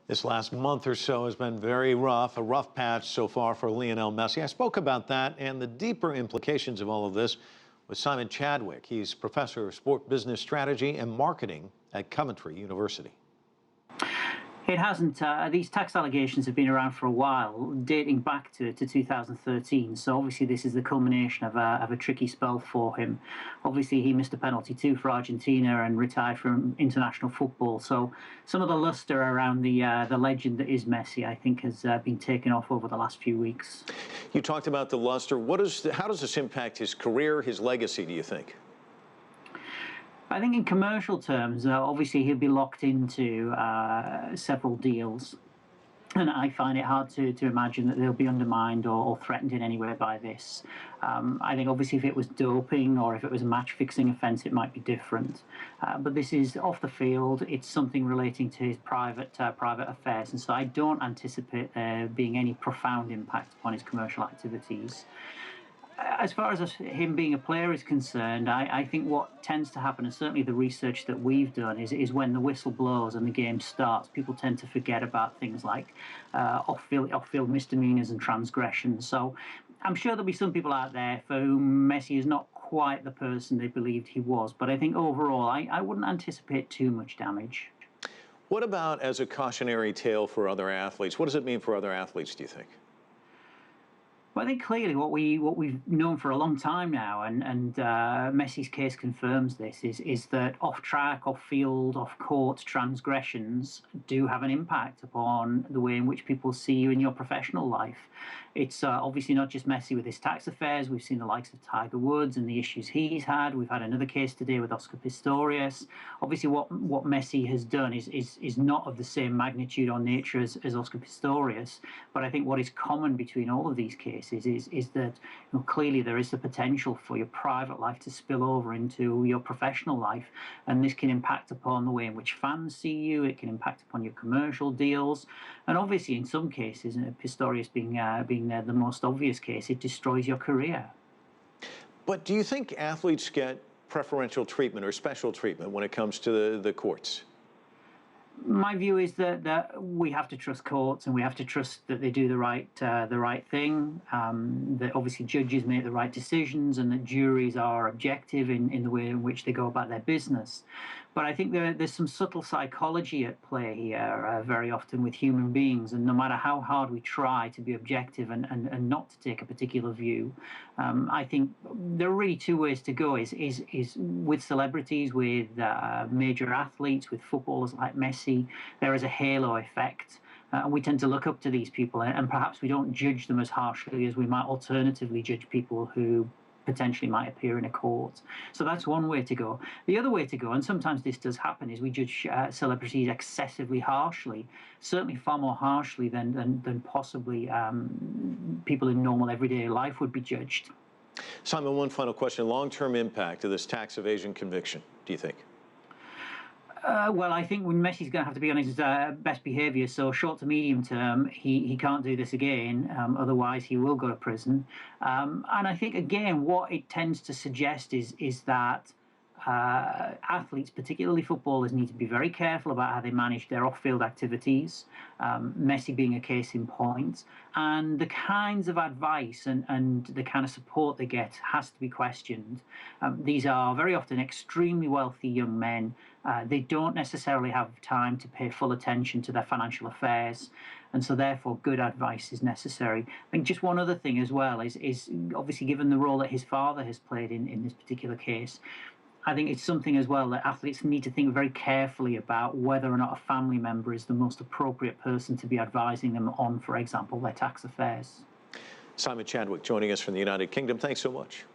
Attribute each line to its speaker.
Speaker 1: This last month or so has been very rough, a rough patch so far for Lionel Messi. I spoke about that and the deeper implications of all of this with Simon Chadwick. He's professor of sport business strategy and marketing at Coventry University.
Speaker 2: It hasn't. These tax allegations have been around for a while, dating back to 2013. So obviously this is the culmination of a tricky spell for him. Obviously he missed a penalty too for Argentina and retired from international football. So some of the luster around the legend that is Messi, I think, has been taken off over the last few weeks.
Speaker 1: You talked about the luster. How does this impact his career, his legacy, do you think?
Speaker 2: I think in commercial terms, obviously he'll be locked into several deals, and I find it hard to imagine that they'll be undermined or threatened in any way by this. I think obviously if it was doping or if it was a match-fixing offence, it might be different. But this is off the field. It's something relating to his private affairs, and so I don't anticipate there being any profound impact upon his commercial activities. As far as him being a player is concerned, I think what tends to happen, and certainly the research that we've done, is when the whistle blows and the game starts, people tend to forget about things like off-field misdemeanors and transgressions. So I'm sure there'll be some people out there for whom Messi is not quite the person they believed he was. But I think overall, I wouldn't anticipate too much damage.
Speaker 1: What about as a cautionary tale for other athletes? What does it mean for other athletes, do you think?
Speaker 2: Well, I think clearly what we've known for a long time now, and Messi's case confirms this, is that off-track, off-field, off-court transgressions do have an impact upon the way in which people see you in your professional life. It's obviously not just Messi with his tax affairs. We've seen the likes of Tiger Woods and the issues he's had. We've had another case today with Oscar Pistorius. Obviously, what Messi has done is not of the same magnitude or nature as Oscar Pistorius. But I think what is common between all of these cases is that clearly there is the potential for your private life to spill over into your professional life, and this can impact upon the way in which fans see you. It can impact upon your commercial deals, and obviously in some cases, Pistorius being the most obvious case, it destroys your career.
Speaker 1: But do you think athletes get preferential treatment or special treatment when it comes to the courts?
Speaker 2: My view is that we have to trust courts, and we have to trust that they do the right thing, that obviously judges make the right decisions, and that juries are objective in the way in which they go about their business. But I think there's some subtle psychology at play here very often with human beings, and no matter how hard we try to be objective and not to take a particular view, I think there are really two ways to go, is with celebrities, with major athletes, with footballers like Messi. There is a halo effect. And we tend to look up to these people, and perhaps we don't judge them as harshly as we might alternatively judge people who potentially might appear in a court. So that's one way to go. The other way to go, and sometimes this does happen, is we judge celebrities excessively harshly, certainly far more harshly than possibly people in normal everyday life would be judged.
Speaker 1: Simon, one final question. Long-term impact of this tax evasion conviction, do you think?
Speaker 2: Well, I think when Messi's going to have to be on his best behaviour, so short to medium term, he can't do this again. Otherwise, he will go to prison. And I think, again, what it tends to suggest is that athletes, particularly footballers, need to be very careful about how they manage their off-field activities, Messi being a case in point, and the kinds of advice and the kind of support they get has to be questioned. These are very often extremely wealthy young men. They don't necessarily have time to pay full attention to their financial affairs, and so therefore good advice is necessary. I think just one other thing as well is obviously, given the role that his father has played in this particular case, I think it's something as well that athletes need to think very carefully about whether or not a family member is the most appropriate person to be advising them on, for example, their tax affairs.
Speaker 1: Simon Chadwick joining us from the United Kingdom. Thanks so much.